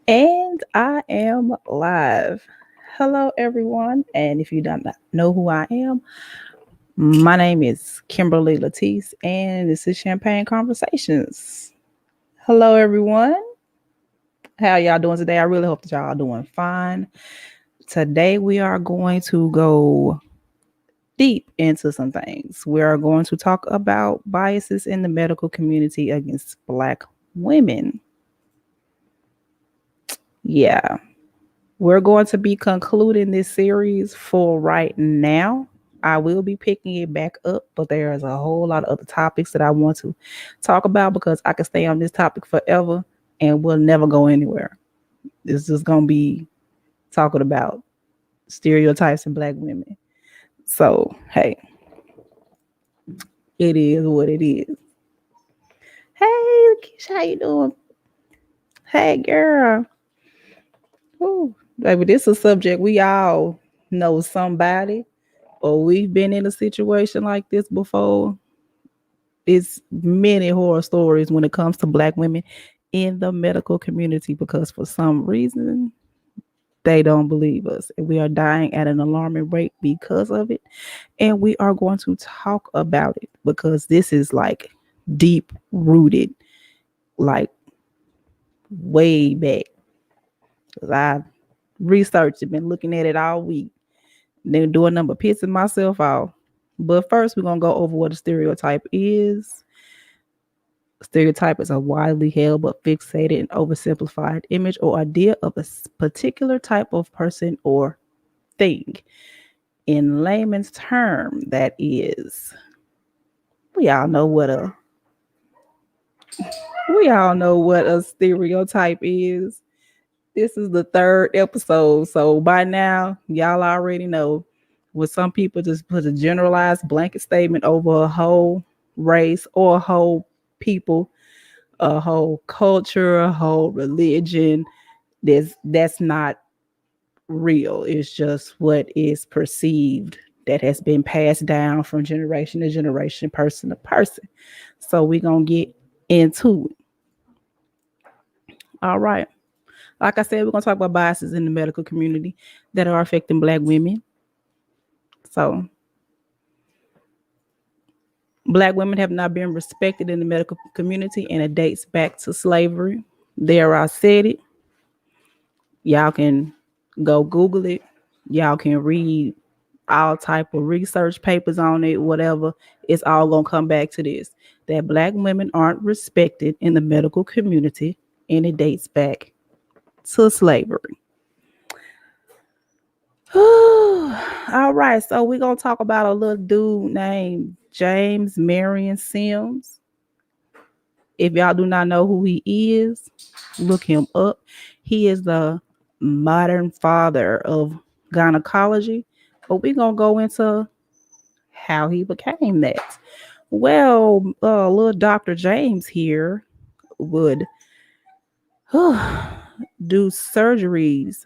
And I am live. Hello, everyone. And if you don't know who I am, my name is Kimberly Latisse, and this is Champagne Conversations. Hello, everyone. How y'all doing today? I really hope that y'all are doing fine. Today, we are going to go deep into some things. We are going to talk about biases in the medical community against Black women. Yeah, we're going to be concluding this series for right now. I will be picking it back up, but there's a whole lot of other topics that I want to talk about because I could stay on this topic forever and we'll never go anywhere. It's just going to be talking about stereotypes in Black women. So, hey, it is what it is. Hey, Keisha, how you doing? Hey, girl. Ooh, baby, this is a subject we all know somebody or we've been in a situation like this before. It's many horror stories when it comes to Black women in the medical community because for some reason they don't believe us and we are dying at an alarming rate because of it, and we are going to talk about it because this is like deep rooted, like way back. I researched and been looking at it all week, then doing number pissing myself off. But first, we're gonna go over what a stereotype is. Stereotype is a widely held but fixated and oversimplified image or idea of a particular type of person or thing. In layman's term, that is, we all know what a we all know what a stereotype is. This is the third episode, so by now y'all already know. When some people just put a generalized blanket statement over a whole race or a whole people, a whole culture, a whole religion. That's not real. It's just what is perceived that has been passed down from generation to generation, person to person. So we're gonna get into it. All right. Like I said, we're gonna talk about biases in the medical community that are affecting Black women. So Black women have not been respected in the medical community, and it dates back to slavery. There I said it. Y'all can go Google it. Y'all can read all type of research papers on it, whatever. It's all gonna come back to this: that Black women aren't respected in the medical community, and it dates back to slavery. All right, so we're gonna talk about a little dude named James Marion Sims. If y'all do not know who he is, look him up. He is the modern father of gynecology, but we're going to go into how he became that. Well, little Dr. James here would do surgeries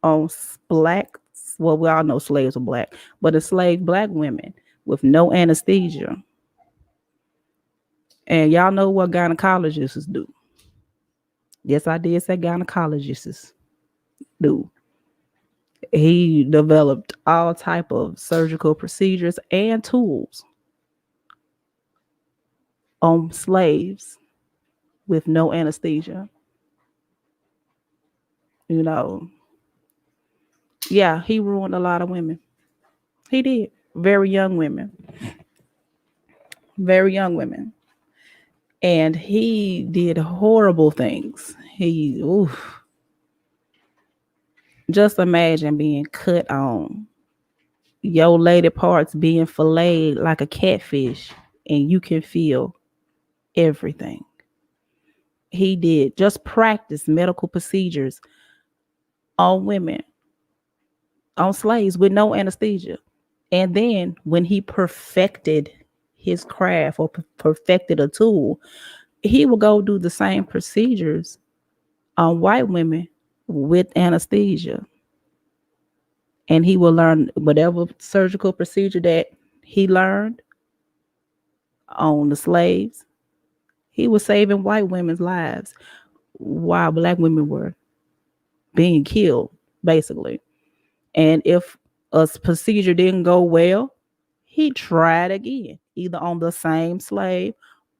on black, well, we all know slaves are black, but enslaved Black women with no anesthesia. And y'all know what gynecologists do. Yes, I did say gynecologists do. He developed all type of surgical procedures and tools on slaves with no anesthesia. You know, yeah, he ruined a lot of women. He did. Very young women. Very young women. And he did horrible things. Just imagine being cut on, your lady parts being filleted like a catfish, and you can feel everything. He did just practice medical procedures on women, on slaves with no anesthesia. And then when he perfected his craft or perfected a tool, he would go do the same procedures on white women with anesthesia. And he will learn whatever surgical procedure that he learned on the slaves. He was saving white women's lives while black women were being killed, basically. And if a procedure didn't go well, he tried again, either on the same slave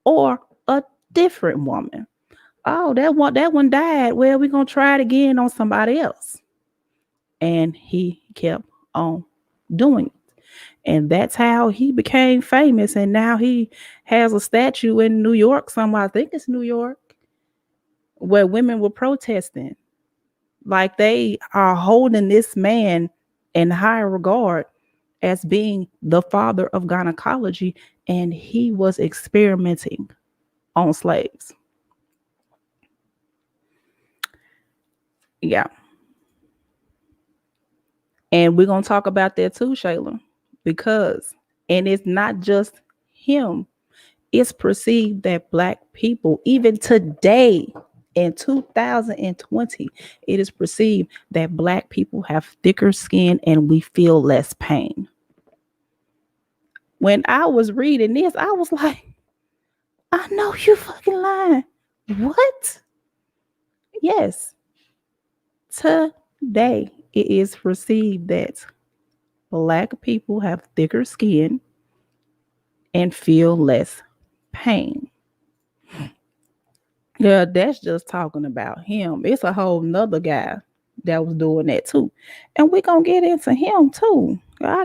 or a different woman. Oh, that one died. Well, we're gonna try it again on somebody else. And he kept on doing it. And that's how he became famous. And now he has a statue in New York somewhere. I think it's New York, where women were protesting. Like they are holding this man in higher regard as being the father of gynecology, and he was experimenting on slaves. Yeah. And we're going to talk about that too, Shayla, because, and it's not just him, it's perceived that black people, even today in 2020, it is perceived that black people have thicker skin and we feel less pain. When I was reading this, I was like, I know you fucking lying. What? Yes. Today, it is perceived that black people have thicker skin and feel less pain. Yeah, that's just talking about him. It's a whole nother guy that was doing that too. And we're gonna get into him too. I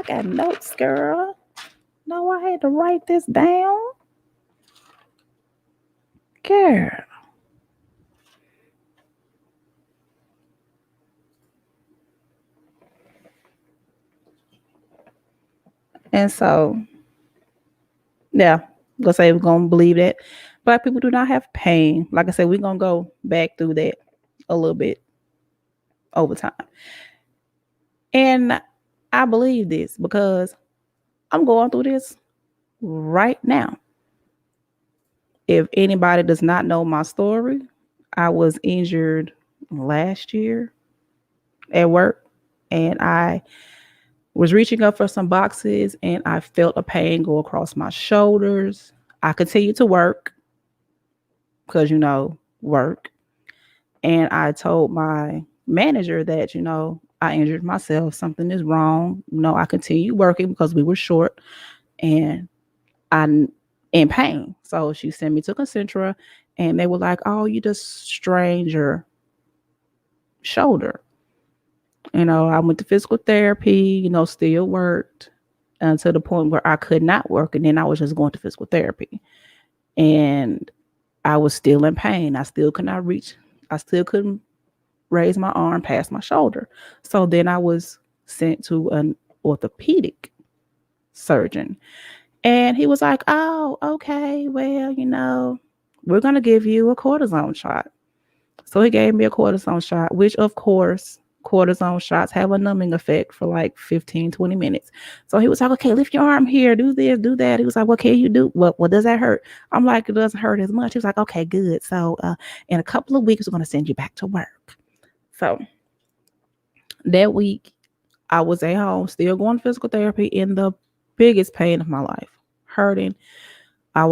got notes, girl. No, I had to write this down. Girl. And so, yeah, let's say we're gonna believe that black people do not have pain. Like I said, we're gonna go back through that a little bit over time. And I believe this because I'm going through this right now. If anybody does not know my story, I was injured last year at work, and I was reaching up for some boxes and I felt a pain go across my shoulders. I continued to work because, work. And I told my manager that, I injured myself. Something is wrong. I continued working because we were short and I'm in pain. So she sent me to Concentra and they were like, oh, you just strained your shoulder. I went to physical therapy, still worked to the point where I could not work. And then I was just going to physical therapy. And I was still in pain. I still could not reach. I still couldn't raise my arm past my shoulder. So then I was sent to an orthopedic surgeon. And he was like, oh, okay, well, we're going to give you a cortisone shot. So he gave me a cortisone shot, which of course, cortisone shots have a numbing effect for like 15, 20 minutes. So he was like, okay, lift your arm here, do this, do that. He was like, what can you do? What does that hurt? I'm like, it doesn't hurt as much. He was like, okay, good. So in a couple of weeks, we're going to send you back to work. So that week, I was at home, still going to physical therapy in the biggest pain of my life, hurting. I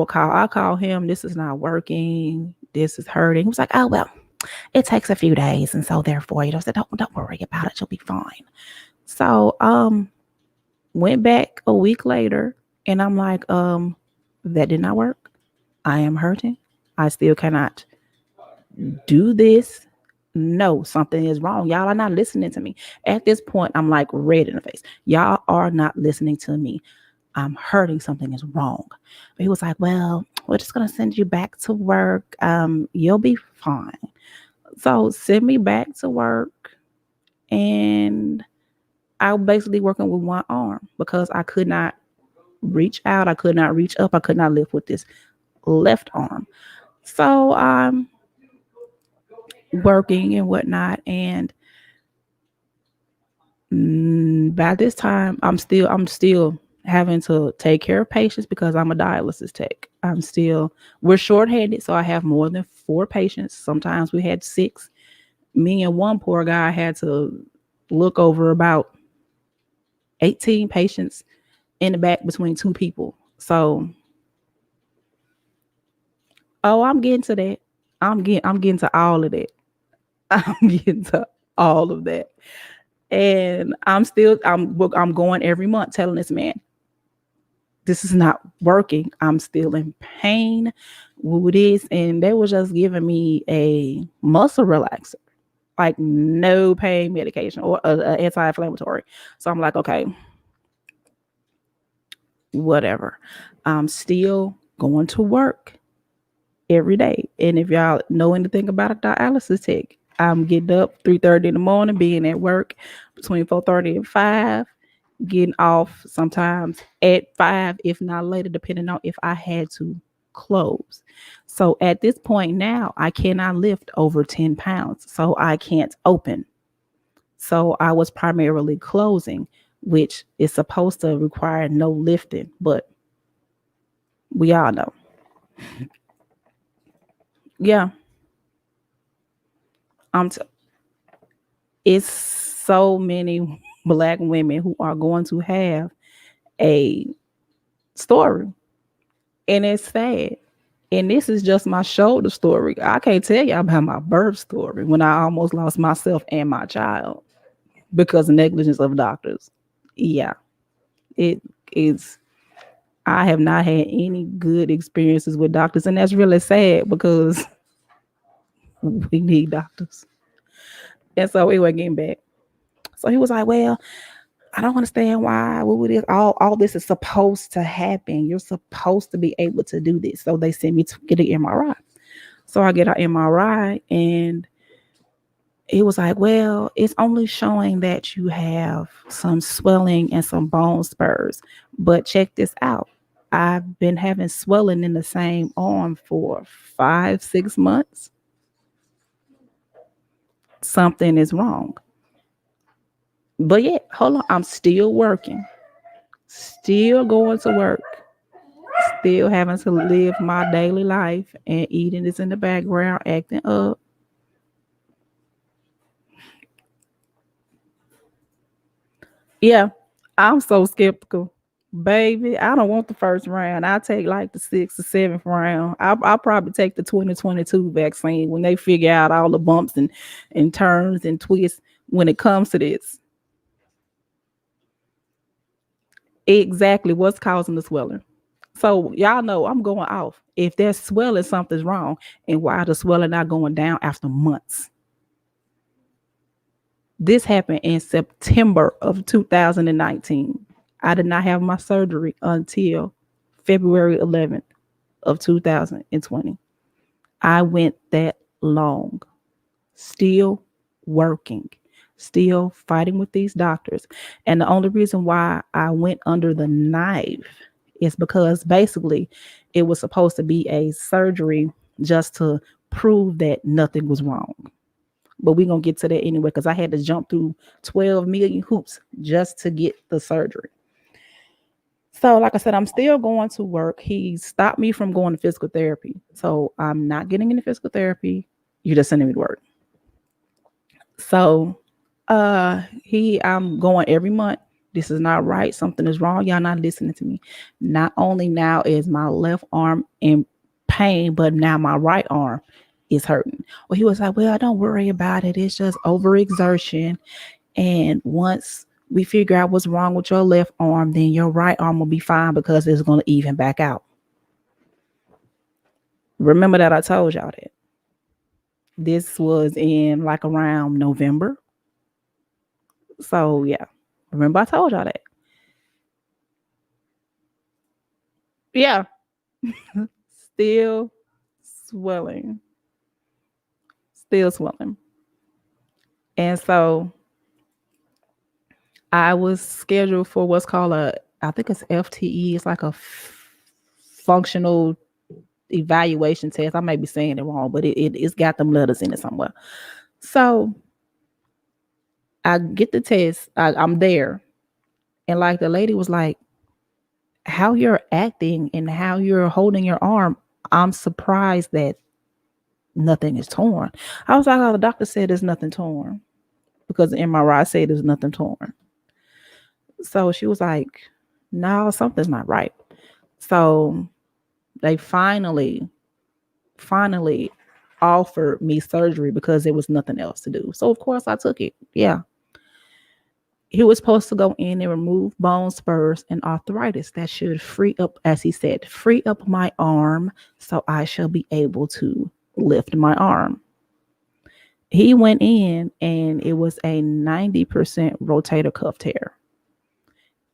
call him, this is not working. This is hurting. He was like, oh, well, it takes a few days. And so therefore, I said, don't worry about it. You'll be fine. So, went back a week later and I'm like, that did not work. I am hurting. I still cannot do this. No, something is wrong. Y'all are not listening to me. At this point, I'm like red in the face. Y'all are not listening to me. I'm hurting. Something is wrong. But he was like, well, we're just going to send you back to work. You'll be fine. So send me back to work. And I was basically working with one arm because I could not reach out. I could not reach up. I could not lift with this left arm. So I'm working and whatnot. And by this time, I'm still having to take care of patients because I'm a dialysis tech. We're shorthanded, so I have more than 4 patients. Sometimes we had 6. Me and one poor guy had to look over about 18 patients in the back between 2 people. So Oh, I'm getting to that. I'm getting to all of that. I'm getting to all of that. And I'm going every month telling this man, this is not working. I'm still in pain with this. And they were just giving me a muscle relaxer, like no pain medication or a anti-inflammatory. So I'm like, okay, whatever. I'm still going to work every day. And if y'all know anything about a dialysis tech, I'm getting up 3:30 in the morning, being at work between 4:30 and 5, getting off sometimes at 5, if not later, depending on if I had to close. So at this point now, I cannot lift over 10 pounds. So I can't open. So I was primarily closing, which is supposed to require no lifting, but we all know. Yeah, I'm t- it's so many black women who are going to have a story, and it's sad. And this is just my shoulder story. I can't tell you about my birth story when I almost lost myself and my child because of negligence of doctors. Yeah, it is. I have not had any good experiences with doctors, and that's really sad because we need doctors. And so we were getting back. So he was like, "Well, I don't understand why. What would it, all this is supposed to happen? You're supposed to be able to do this." So they sent me to get an MRI. So I get an MRI, and it was like, "Well, it's only showing that you have some swelling and some bone spurs. But check this out. I've been having swelling in the same arm for 5, 6 months. Something is wrong." But yet, hold on, I'm still working, still going to work, still having to live my daily life, and eating is in the background, acting up. Yeah, I'm so skeptical. Baby, I don't want the first round. I take like the sixth or seventh round. I'll probably take the 2022 vaccine when they figure out all the bumps and turns and twists when it comes to this. Exactly what's causing the swelling. So y'all know I'm going off. If there's swelling, something's wrong. And why the swelling not going down after months? This happened in September of 2019. I did not have my surgery until February 11th of 2020. I went that long, still working, still fighting with these doctors. And the only reason why I went under the knife is because basically it was supposed to be a surgery just to prove that nothing was wrong. But we're going to get to that anyway because I had to jump through 12 million hoops just to get the surgery. So, like I said, I'm still going to work. He stopped me from going to physical therapy. So, I'm not getting into physical therapy. You're just sending me to work. So, I'm going every month. This is not right. Something is wrong. Y'all not listening to me. Not only now is my left arm in pain, but now my right arm is hurting. Well, he was like, "Well, don't worry about it. It's just overexertion. And once we figure out what's wrong with your left arm, then your right arm will be fine because it's going to even back out." Remember that I told y'all that. This was in like around November. So, yeah. Remember I told y'all that. Yeah. Still swelling. Still swelling. And so I was scheduled for what's called I think it's FTE. It's like a functional evaluation test. I may be saying it wrong, but it's got them letters in it somewhere. So I get the test. I'm there. And like the lady was like, "How you're acting and how you're holding your arm, I'm surprised that nothing is torn." I was like, "Oh, the doctor said there's nothing torn because the MRI said there's nothing torn." So she was like, "No, something's not right." So they finally finally offered me surgery because there was nothing else to do. So of course I took it. Yeah. He was supposed to go in and remove bone spurs and arthritis that should free up, as he said, free up my arm so I shall be able to lift my arm. He went in and it was a 90% rotator cuff tear.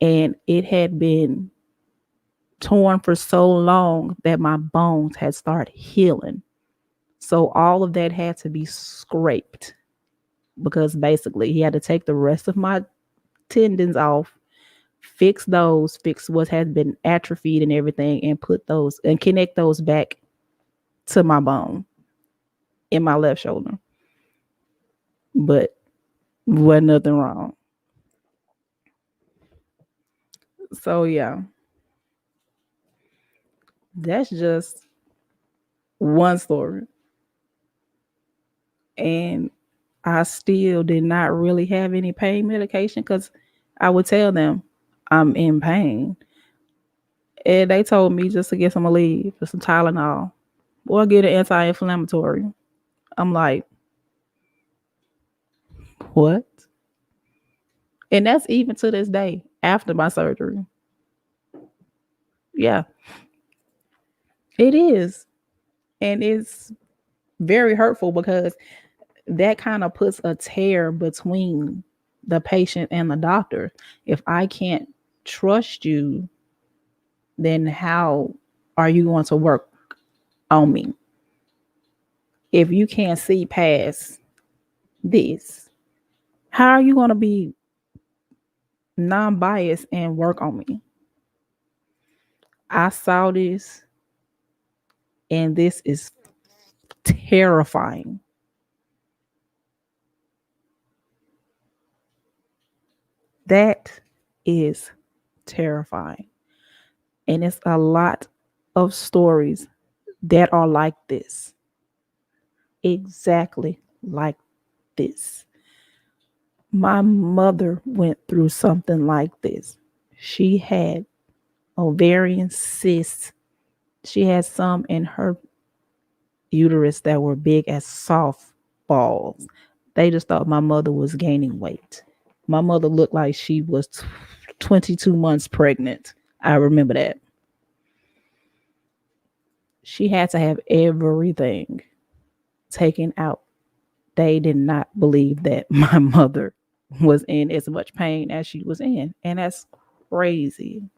And it had been torn for so long that my bones had started healing. So all of that had to be scraped because basically he had to take the rest of my tendons off, fix those, fix what had been atrophied and everything, and put those and connect those back to my bone in my left shoulder. But wasn't nothing wrong. So yeah, that's just one story. And I still did not really have any pain medication because I would tell them I'm in pain. And they told me just to get some Aleve or some Tylenol or get an anti-inflammatory. I'm like, what? And that's even to this day after my surgery. Yeah, it is. And it's very hurtful because that kind of puts a tear between the patient and the doctor. If I can't trust you, then how are you going to work on me? If you can't see past this, how are you going to be non-biased and work on me? I saw this and this is terrifying. That is terrifying. And it's a lot of stories that are like this. Exactly like this. My mother went through something like this. She had ovarian cysts. She had some in her uterus that were big as softballs. They just thought my mother was gaining weight. My mother looked like she was 22 months pregnant. I remember that. She had to have everything taken out. They did not believe that my mother was in as much pain as she was in. And that's crazy.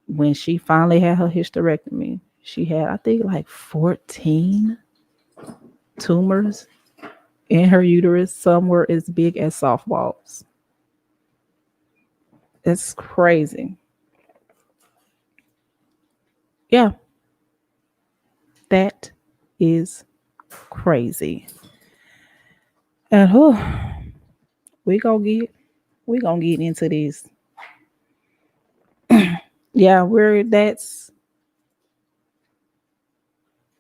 When she finally had her hysterectomy, she had, I think, like 14 tumors in her uterus. Some were as big as softballs. It's crazy. Yeah, that is crazy. And we gonna get into this. Yeah,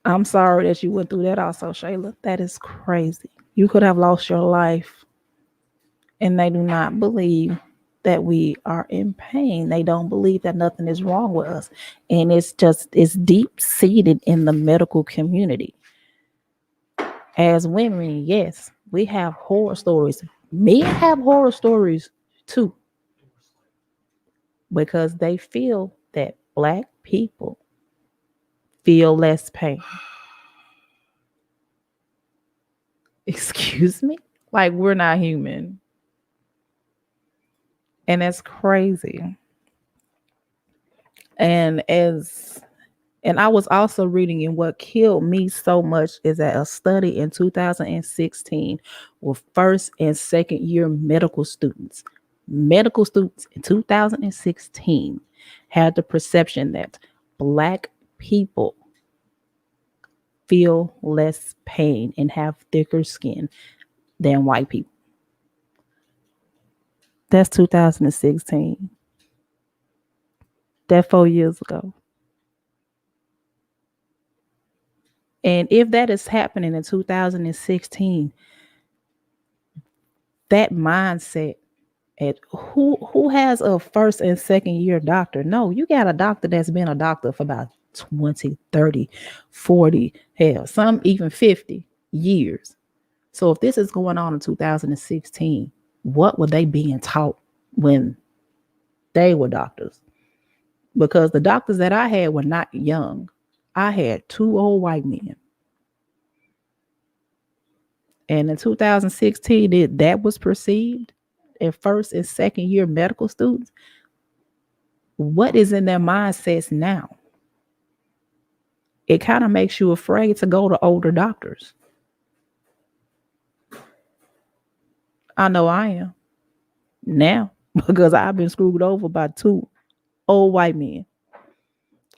I'm sorry that you went through that also, Shayla. That is crazy. You could have lost your life, and they do not believe that we are in pain. They don't believe that nothing is wrong with us. And it's deep seated in the medical community. As women, yes, we have horror stories. Men have horror stories too, because they feel that Black people feel less pain. Excuse me? Like we're not human. And that's crazy. And I was also reading, and what killed me so much is that a study in 2016 with first and second year medical students in 2016 had the perception that Black people feel less pain and have thicker skin than white people. That's 2016. That 4 years ago. And if that is happening in 2016, that mindset at who has a first and second year doctor? No, you got a doctor that's been a doctor for about 20, 30, 40, hell, some even 50 years. So if this is going on in 2016, what were they being taught when they were doctors? Because the doctors that I had were not young. I had two old white men. And in 2016, that was perceived at first and second year medical students. What is in their mindsets now? It kind of makes you afraid to go to older doctors. I know I am now because I've been screwed over by two old white men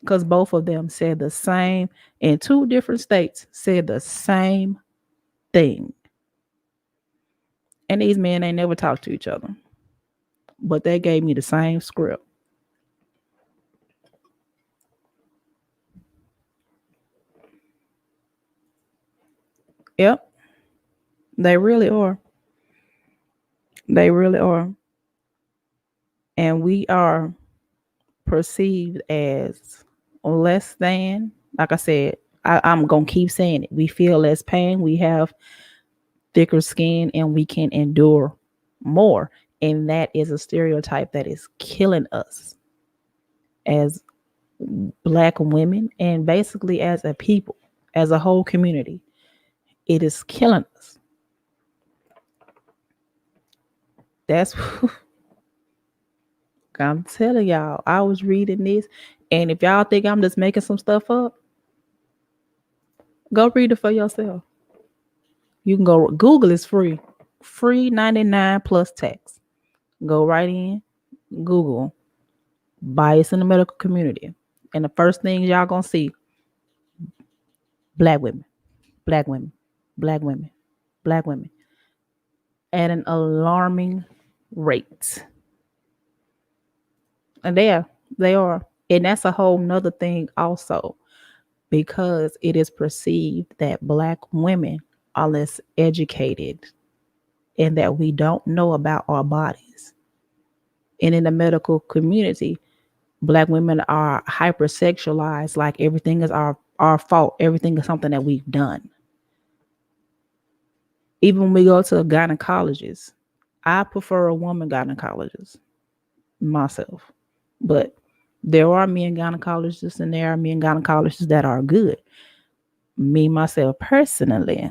because both of them said the same in two different states, said the same thing. And these men ain't never talked to each other, but they gave me the same script. Yep, they really are. They really are. And we are perceived as less than. Like I said, I'm going to keep saying it. We feel less pain. We have thicker skin and we can endure more. And that is a stereotype that is killing us as Black women and basically as a people, as a whole community. It is killing us. That's I'm telling y'all. I was reading this, and if y'all think I'm just making some stuff up, go read it for yourself. You can go Google is free 99 plus tax. Go right in, Google bias in the medical community, and the first thing y'all gonna see: Black women, Black women, Black women, Black women, at an alarming rate. And they are. And that's a whole nother thing also, because it is perceived that Black women are less educated and that we don't know about our bodies. And in the medical community, Black women are hypersexualized, like everything is our fault. Everything is something that we've done. Even when we go to a gynecologist, I prefer a woman gynecologist myself. But there are men gynecologists and there are men gynecologists that are good. Me, myself, personally,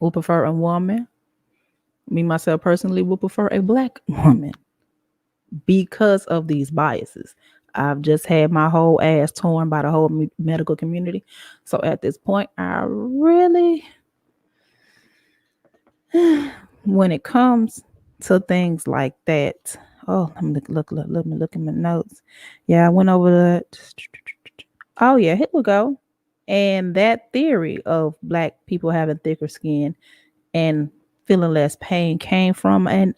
will prefer a woman. Me, myself, personally, will prefer a Black woman because of these biases. I've just had my whole ass torn by the whole medical community. So at this point, I really, when it comes to things like that, oh, let me look at my notes. Yeah, I went over that. Oh yeah, here we go. And that theory of Black people having thicker skin and feeling less pain came from an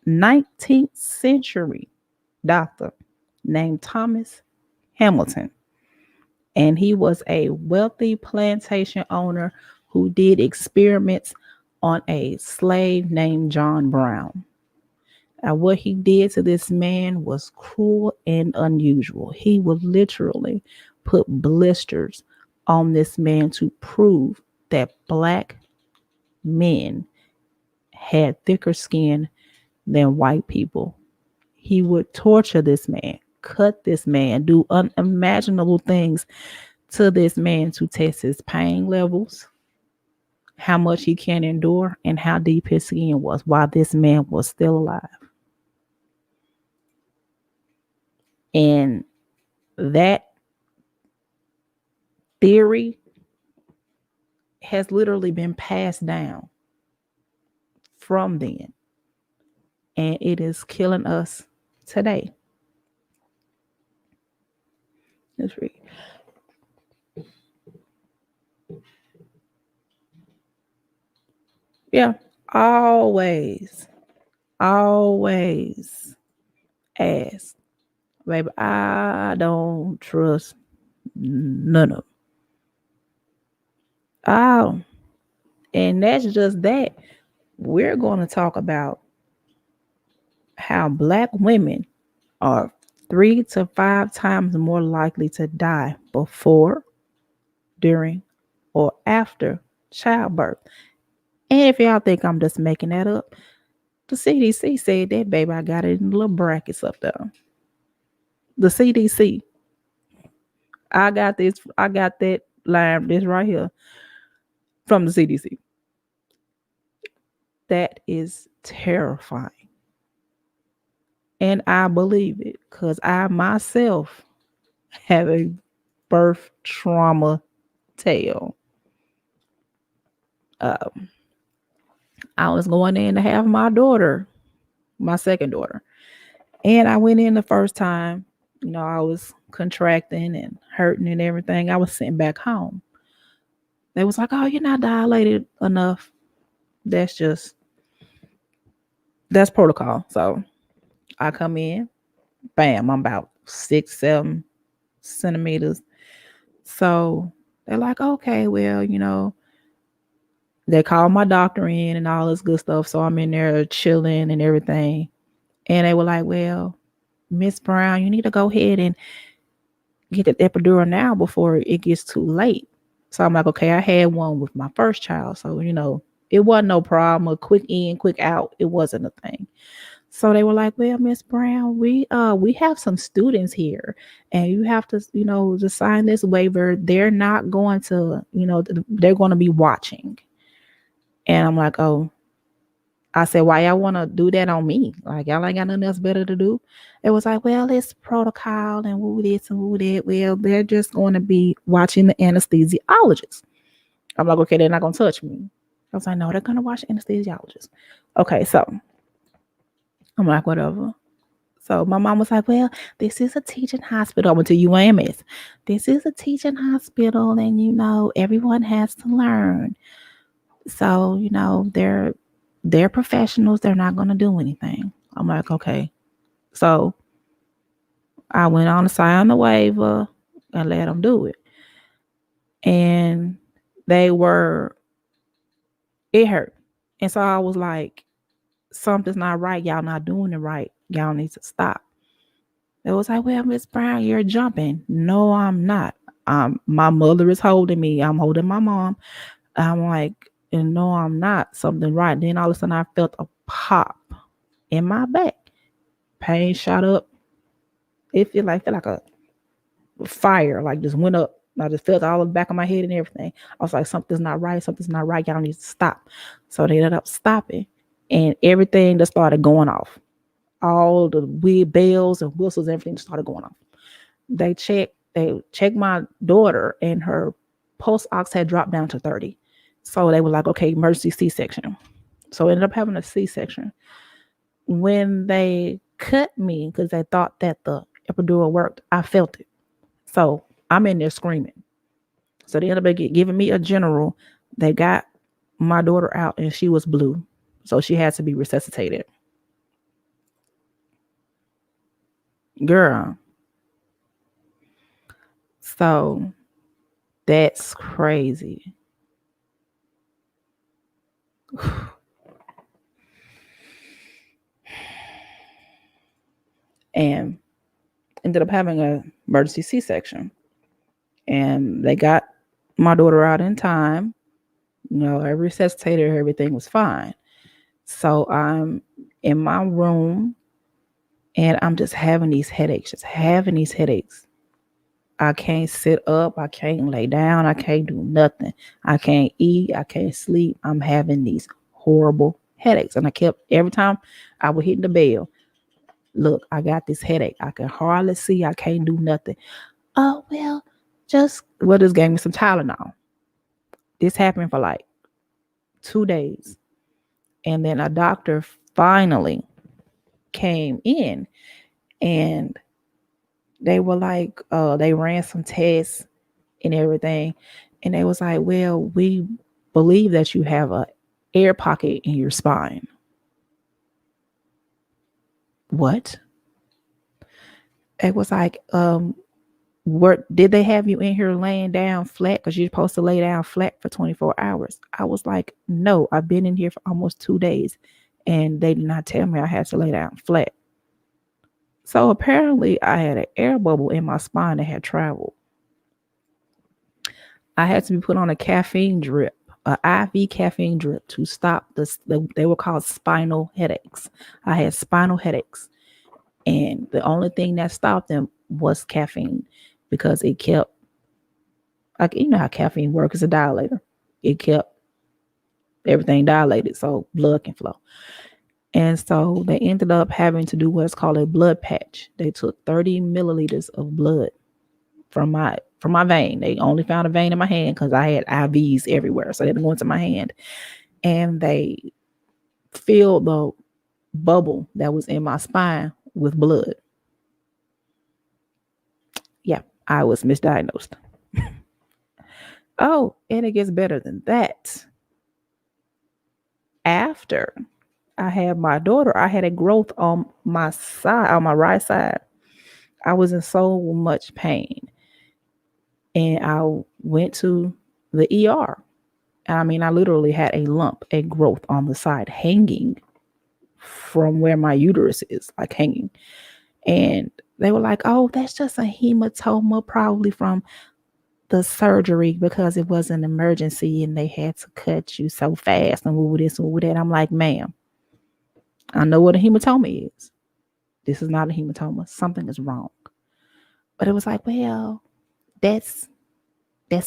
19th century doctor named Thomas Hamilton. And he was a wealthy plantation owner who did experiments on a slave named John Brown. And what he did to this man was cruel and unusual. He would literally put blisters on this man to prove that Black men had thicker skin than white people. He would torture this man, cut this man, do unimaginable things to this man to test his pain levels, how much he can endure, and how deep his skin was while this man was still alive. And that theory has literally been passed down from then. And it is killing us today. Let's read. Yeah, always ask, baby, I don't trust none of them. Oh, and that's just that. We're going to talk about how Black women are 3 to 5 times more likely to die before, during, or after childbirth. And if y'all think I'm just making that up, the CDC said that, baby. I got it in little brackets up there. The CDC. I got this. I got that line. This right here from the CDC. That is terrifying. And I believe it because I myself have a birth trauma tale. Um, I was going in to have my daughter, my second daughter. And I went in the first time, I was contracting and hurting and everything. I was sitting back home. They was like, "Oh, you're not dilated enough." That's just, that's protocol. So I come in, bam, I'm about 6, 7 centimeters. So they're like, "Okay, well, they called my doctor in and all this good stuff." So I'm in there chilling and everything. And they were like, "Well, Miss Brown, you need to go ahead and get the epidural now before it gets too late." So I'm like, "Okay, I had one with my first child. So, it wasn't no problem. A quick in, quick out. It wasn't a thing." So they were like, "Well, Miss Brown, we have some students here and you have to, to sign this waiver. They're not going to, they're going to be watching." And I'm like, "Oh," I said, "Why y'all want to do that on me? Like, y'all ain't got nothing else better to do?" It was like, "Well, it's protocol and woo this and woo that." Well, they're just going to be watching the anesthesiologist. I'm like, "Okay, they're not going to touch me." I was like, "No, they're going to watch the anesthesiologist." Okay, so I'm like, whatever. So my mom was like, "Well, this is a teaching hospital." I went to UAMS. "This is a teaching hospital and, everyone has to learn. So, they're professionals. They're not going to do anything." I'm like, okay. So I went on to sign the waiver and let them do it. And it hurt. And so I was like, something's not right. Y'all not doing it right. Y'all need to stop. It was like, "Well, Miss Brown, you're jumping." No, I'm not. My mother is holding me. I'm holding my mom. I'm like, and no, I'm not. Something right. Then all of a sudden I felt a pop in my back. Pain shot up. It felt like a fire, like just went up. I just felt all the back of my head and everything. I was like, something's not right. Something's not right. Y'all need to stop. So they ended up stopping, and everything just started going off. All the weird bells and whistles, everything just started going off. They checked my daughter, and her pulse ox had dropped down to 30. So they were like, "Okay, emergency C-section." So I ended up having a C-section. When they cut me, because they thought that the epidural worked, I felt it. So I'm in there screaming. So they ended up giving me a general. They got my daughter out and she was blue. So she had to be resuscitated. Girl. So that's crazy. And ended up having an emergency C-section. And they got my daughter out in time. I resuscitated her. Everything was fine. So I'm in my room and I'm just having these headaches, I can't sit up. I can't lay down. I can't do nothing. I can't eat. I can't sleep. I'm having these horrible headaches. And every time I would hit the bell, "Look, I got this headache. I can hardly see. I can't do nothing." "Oh, well, just gave me some Tylenol." This happened for like 2 days. And then a doctor finally came in and they were like, they ran some tests and everything. And they was like, "Well, we believe that you have a air pocket in your spine." What? It was like, what did they have you in here laying down flat? Because you're supposed to lay down flat for 24 hours. I was like, "No, I've been in here for almost 2 days. And they did not tell me I had to lay down flat." So apparently, I had an air bubble in my spine that had traveled. I had to be put on a caffeine drip, a IV caffeine drip to stop this. They were called spinal headaches. I had spinal headaches, and the only thing that stopped them was caffeine because it kept, like, you know how caffeine works as a dilator. It kept everything dilated so blood can flow. And so they ended up having to do what's called a blood patch. They took 30 milliliters of blood from my vein. They only found a vein in my hand because I had IVs everywhere. So they had to go into my hand. And they filled the bubble that was in my spine with blood. Yeah, I was misdiagnosed. Oh, and it gets better than that. After I had my daughter, I had a growth on my side, on my right side. I was in so much pain. And I went to the ER. I mean, I literally had a lump, a growth on the side hanging from where my uterus is, like hanging. And they were like, oh, that's just a hematoma, probably from the surgery because it was an emergency and they had to cut you so fast and move this and move that. I'm like, ma'am, I know what a hematoma is. This is not a hematoma. Something is wrong. But it was like, well, that's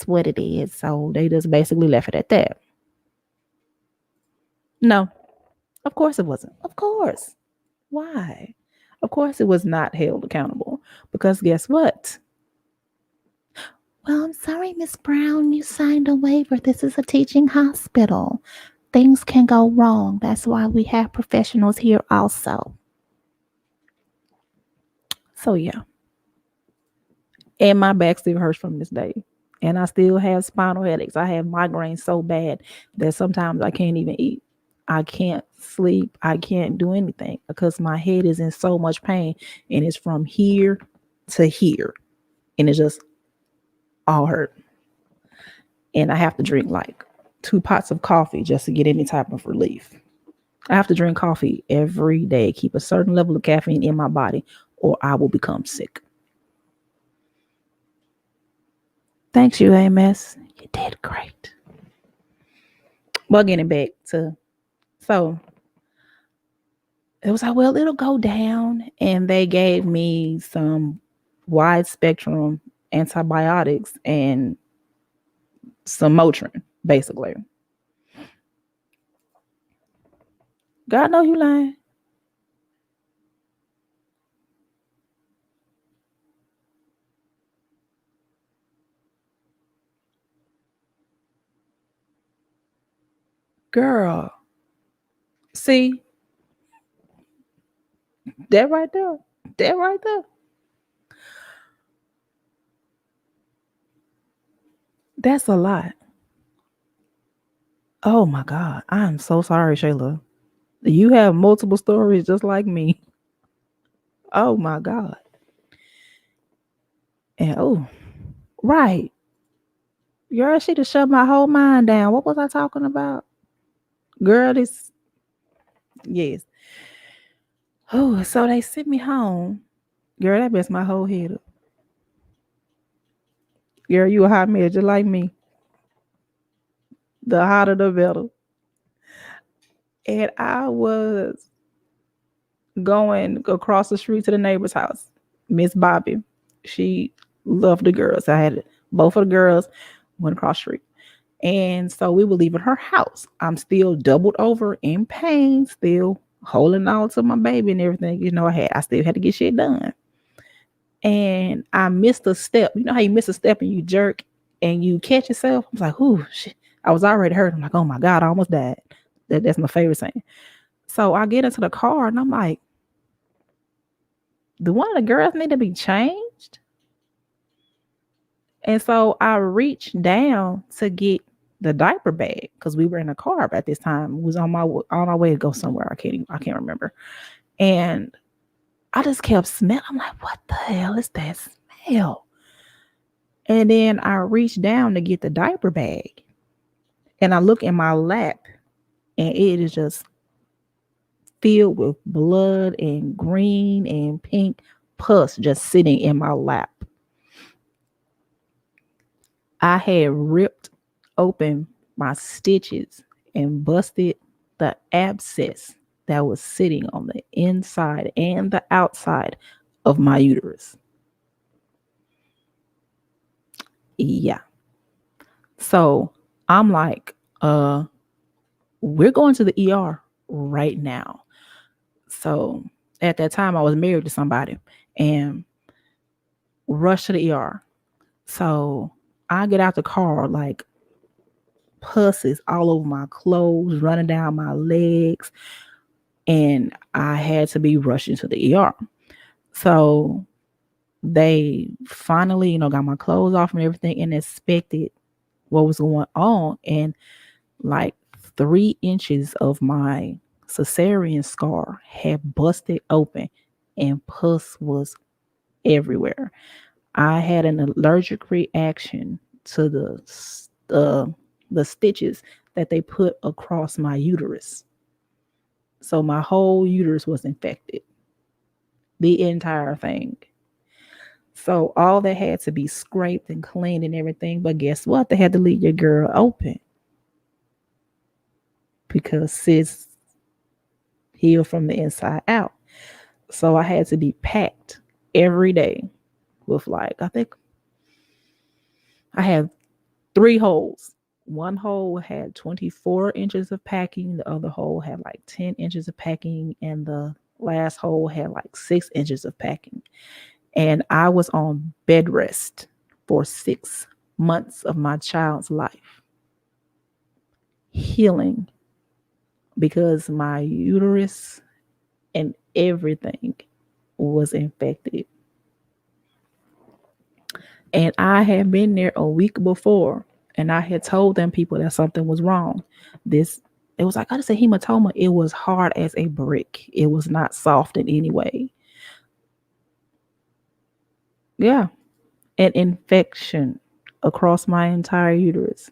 what it is. So they just basically left it at that. No, of course it wasn't. Of course. Why? Of course it was not held accountable because guess what? Well, I'm sorry, Miss Brown, you signed a waiver. This is a teaching hospital. Things can go wrong. That's why we have professionals here also. So, yeah. And my back still hurts from this day. And I still have spinal headaches. I have migraines so bad that sometimes I can't even eat. I can't sleep. I can't do anything because my head is in so much pain and it's from here to here. And it's just all hurt. And I have to drink like 2 pots of coffee just to get any type of relief. I have to drink coffee every day, keep a certain level of caffeine in my body, or I will become sick. Thanks, you, AMS. You did great. Well, getting back to, so it was like, well, it'll go down. And they gave me some wide spectrum antibiotics and some Motrin, basically. God know you lying. Girl, see, that right there. That right there. That's a lot. Oh my God. I'm so sorry, Shayla. You have multiple stories just like me. Oh my God. And oh, right. Girl, she just shut my whole mind down. What was I talking about? Girl, this, yes. Oh, so they sent me home. Girl, that messed my whole head up. Girl, you a hot mess just like me. The hotter the better. And I was going across the street to the neighbor's house. Miss Bobby. She loved the girls. I had both of the girls went across the street. And so we were leaving her house. I'm still doubled over in pain, still holding on to my baby and everything. I still had to get shit done. And I missed a step. You know how you miss a step and you jerk and you catch yourself? I was like, ooh, shit. I was already hurt. I'm like, oh my God, I almost died. That's my favorite saying. So I get into the car and I'm like, do one of the girls need to be changed? And so I reached down to get the diaper bag because we were in a car at this time. We was on our way to go somewhere. I can't remember. And I just kept smelling. I'm like, what the hell is that smell? And then I reached down to get the diaper bag. And I look in my lap and it is just filled with blood and green and pink pus just sitting in my lap. I had ripped open my stitches and busted the abscess that was sitting on the inside and the outside of my uterus. Yeah. So I'm like, we're going to the ER right now. So at that time, I was married to somebody and rushed to the ER. So I get out the car, like pus is all over my clothes, running down my legs, and I had to be rushed into the ER. So they finally, got my clothes off and everything and inspected what was going on. And like 3 inches of my cesarean scar had busted open and pus was everywhere. I had an allergic reaction to the stitches that they put across my uterus. So my whole uterus was infected, the entire thing. So all that had to be scraped and cleaned and everything. But guess what? They had to leave your girl open because sis healed from the inside out. So I had to be packed every day with I think I had 3 holes. One hole had 24 inches of packing, the other hole had like 10 inches of packing, and the last hole had like 6 inches of packing. And I was on bed rest for 6 months of my child's life, healing because my uterus and everything was infected. And I had been there a week before, and I had told them people that something was wrong. It was like, I just said hematoma. It was hard as a brick. It was not soft in any way. Yeah. An infection across my entire uterus.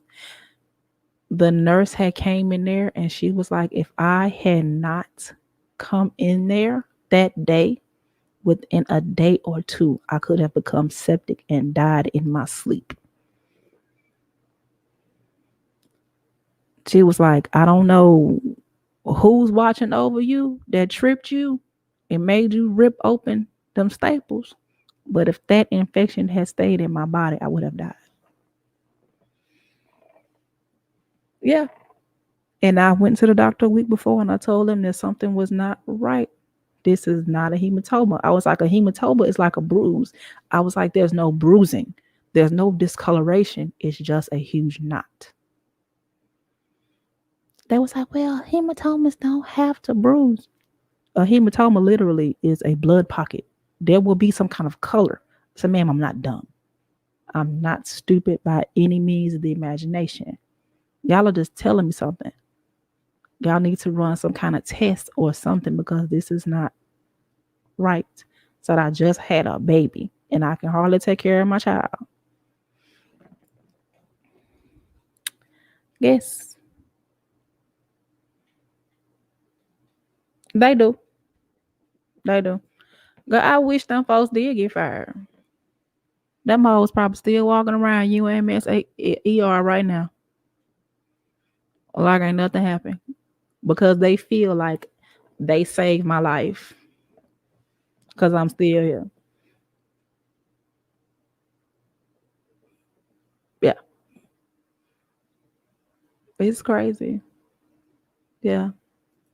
The nurse had came in there and she was like, if I had not come in there that day, within a day or two, I could have become septic and died in my sleep. She was like, I don't know who's watching over you that tripped you and made you rip open them staples. But if that infection had stayed in my body, I would have died. Yeah. And I went to the doctor a week before and I told him that something was not right. This is not a hematoma. I was like, a hematoma is like a bruise. I was like, there's no bruising. There's no discoloration. It's just a huge knot. They was like, well, hematomas don't have to bruise. A hematoma literally is a blood pocket. There will be some kind of color. So, ma'am, I'm not dumb. I'm not stupid by any means of the imagination. Y'all are just telling me something. Y'all need to run some kind of test or something because this is not right. So I just had a baby and I can hardly take care of my child. Yes, they do. They do. Girl, I wish them folks did get fired. Them hoes probably still walking around UMS ER right now. Like ain't nothing happened. Because they feel like they saved my life. Because I'm still here. Yeah. It's crazy. Yeah.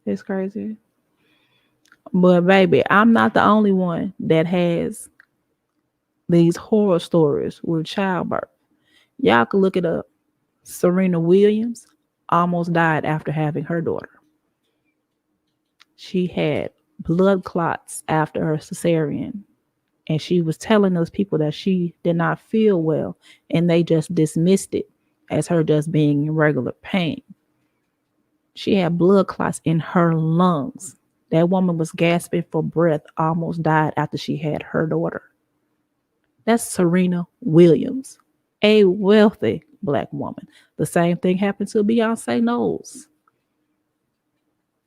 It's crazy. But baby, I'm not the only one that has these horror stories with childbirth. Y'all can look it up. Serena Williams almost died after having her daughter. She had blood clots after her cesarean. And she was telling those people that she did not feel well. And they just dismissed it as her just being in regular pain. She had blood clots in her lungs. That woman was gasping for breath, almost died after she had her daughter. That's Serena Williams, a wealthy Black woman. The same thing happened to Beyonce Knowles.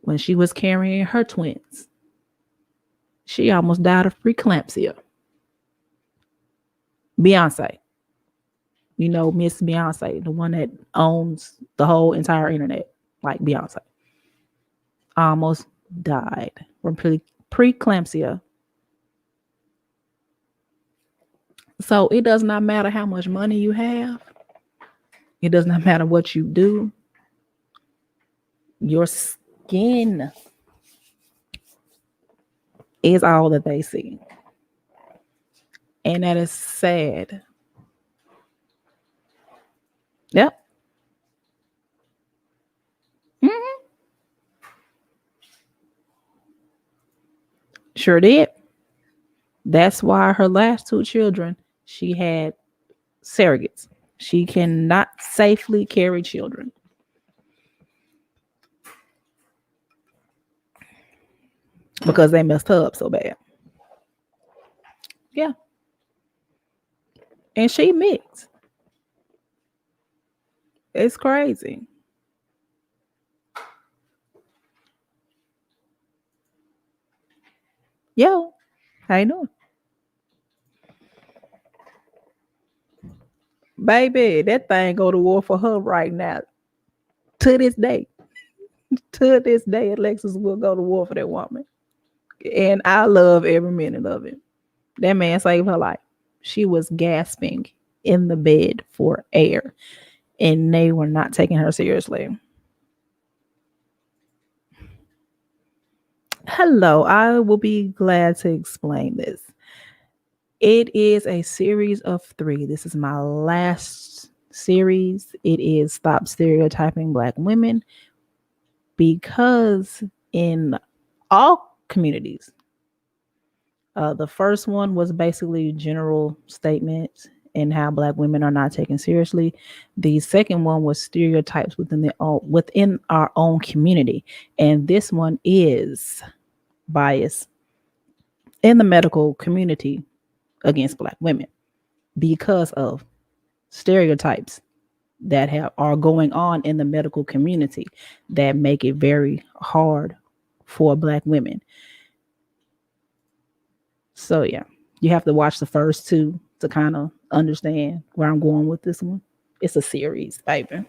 when she was carrying her twins. She almost died of preeclampsia. Beyonce, Miss Beyonce, the one that owns the whole entire internet, like Beyonce, almost died from preeclampsia. So it does not matter how much money you have. It does not matter what you do. Your skin is all that they see. And that is sad. Yep. Mhm. Sure did. That's why her last two children, she had surrogates. She cannot safely carry children because they messed her up so bad. Yeah. And she mixed. It's crazy. Yo, how you doing? Baby, that thing go to war for her right now. To this day. To this day, Alexis will go to war for that woman. And I love every minute of it. That man saved her life. She was gasping in the bed for air, and they were not taking her seriously. Hello, I will be glad to explain this. It is a series of 3. This is my last series. It is Stop Stereotyping Black Women, because in all communities, the first one was basically general statements and how Black women are not taken seriously. The second one was stereotypes within our own community, and this one is bias in the medical community against Black women because of stereotypes that are going on in the medical community that make it very hard for Black women. So yeah, you have to watch the first 2 to kind of understand where I'm going with this one. It's a series, baby.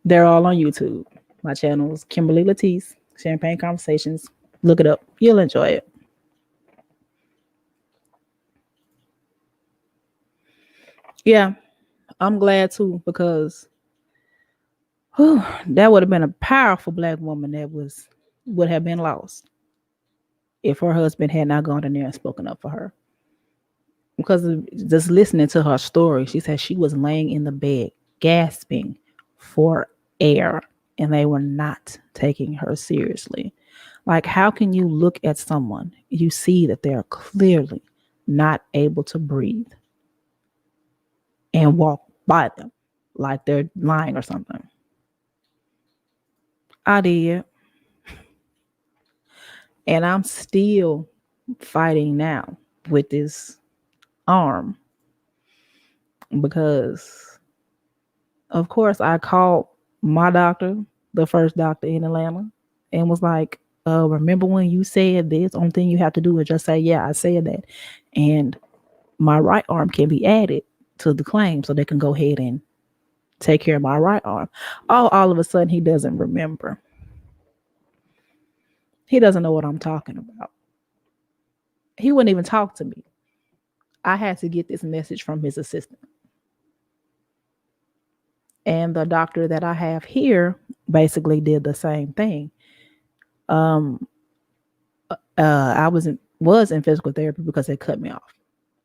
They're all on YouTube. My channel is Kimberly Latisse, Champagne Conversations. Look it up. You'll enjoy it. Yeah, I'm glad too, because that would have been a powerful Black woman that would have been lost if her husband had not gone in there and spoken up for her. Because just listening to her story, she said she was laying in the bed, gasping for air, and they were not taking her seriously. Like, how can you look at someone, you see that they are clearly not able to breathe, and walk by them like they're lying or something? I did. And I'm still fighting now with this arm because, of course, I called my doctor, the first doctor in Atlanta, and was like, remember when you said this? Only thing you have to do is just say, yeah, I said that. And my right arm can be added to the claim so they can go ahead and take care of my right arm. All of a sudden, he doesn't remember. He doesn't know what I'm talking about. He wouldn't even talk to me. I had to get this message from his assistant. And the doctor that I have here basically did the same thing. I was in physical therapy because they cut me off.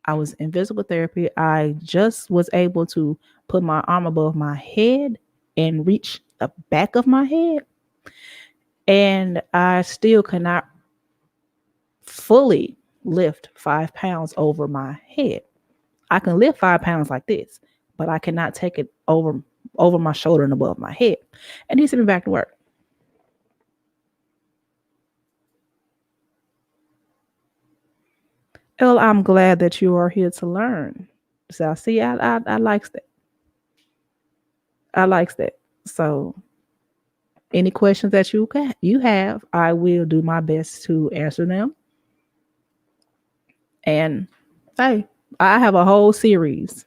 I was in physical therapy. I just was able to put my arm above my head and reach the back of my head. And I still cannot fully lift 5 pounds over my head. I can lift 5 pounds like this, but I cannot take it over my shoulder and above my head. And he sent me back to work. Well, I'm glad that you are here to learn. So see, I likes that. I likes that. So Any questions that you have, I will do my best to answer them. And hey, I have a whole series.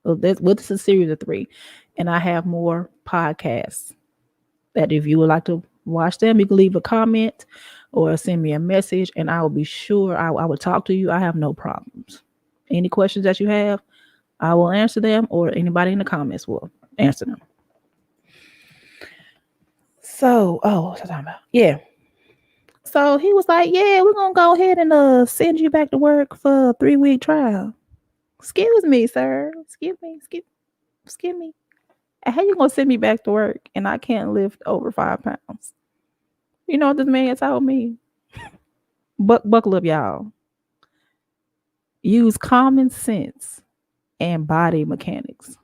This is a series of 3, and I have more podcasts that if you would like to watch them, you can leave a comment or send me a message, and I will be sure I will talk to you. I have no problems. Any questions that you have, I will answer them, or anybody in the comments will answer them. So, what was I talking about? Yeah. So he was like, "Yeah, we're gonna go ahead and send you back to work for a 3-week trial." Excuse me, sir. Excuse me. How you gonna send me back to work and I can't lift over 5 pounds? You know what this man told me? Buckle up, y'all. Use common sense and body mechanics.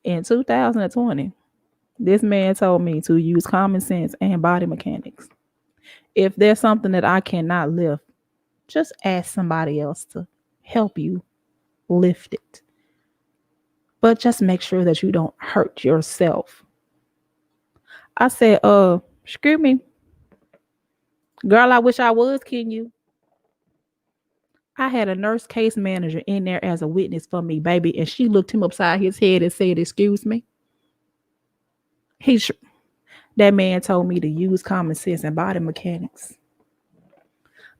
In 2020, this man told me to use common sense and body mechanics. If there's something that I cannot lift, just ask somebody else to help you lift it. But just make sure that you don't hurt yourself. I said, screw me. Girl, I wish I was kidding you. I had a nurse case manager in there as a witness for me, baby, and she looked him upside his head and said, "Excuse me." That man told me to use common sense and body mechanics.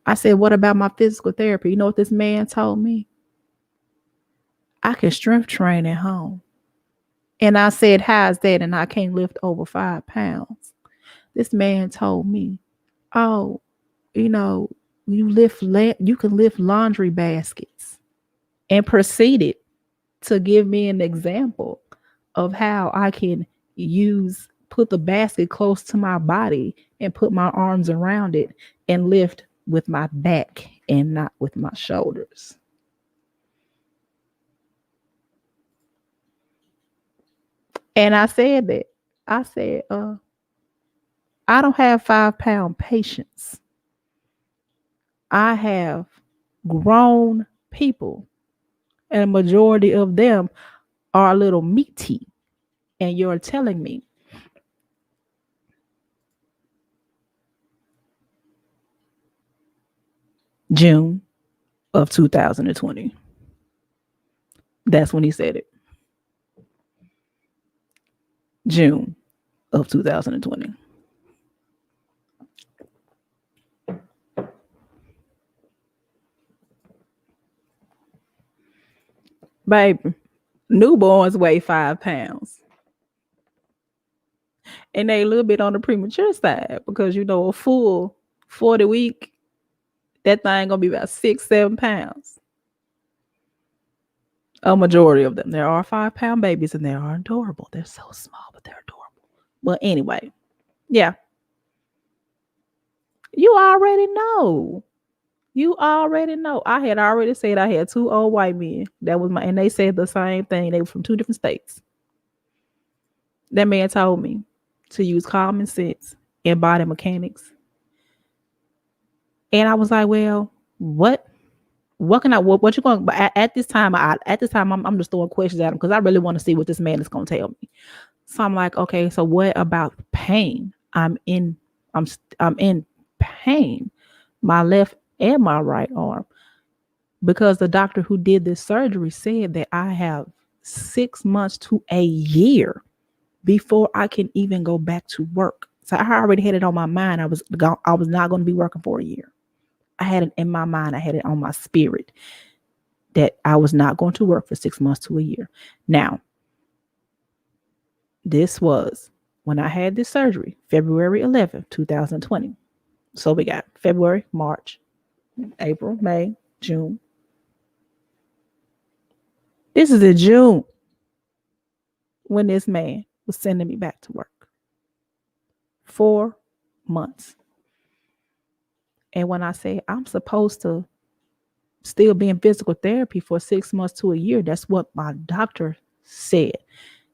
I said, "What about my physical therapy?" You know what this man told me? I can strength train at home. And I said, "How's that?" And I can't lift over 5 pounds. This man told me, "Oh, you know, you can lift laundry baskets," and proceeded to give me an example of how I can put the basket close to my body and put my arms around it and lift with my back and not with my shoulders. And I said that. I said, I don't have 5-pound patience. I have grown people, and a majority of them are a little meaty. And you're telling me June of 2020. That's when he said it. June of 2020. Baby, newborns weigh 5 pounds. And they a little bit on the premature side because, a full 40 week, that thing gonna be about 6-7 pounds. A majority of them. There are 5-pound babies and they are adorable. They're so small, but they're adorable. But anyway, yeah. You already know. I had already said I had 2 old white men. And they said the same thing. They were from 2 different states. That man told me to use common sense and body mechanics. And I was like, well, what can I, what you going, but at this time, I'm just throwing questions at him because I really want to see what this man is going to tell me. So I'm like, okay, so what about pain? I'm in pain, my left and my right arm, because the doctor who did this surgery said that I have 6 months to a year before I can even go back to work. So I already had it on my mind. I was not going to be working for a year. I had it in my mind. I had it on my spirit that I was not going to work for 6 months to a year. Now, this was when I had this surgery, February 11th, 2020. So we got February, March, April, May, June. This is in June when this man was sending me back to work. 4 months. And when I say I'm supposed to still be in physical therapy for 6 months to a year, that's what my doctor said.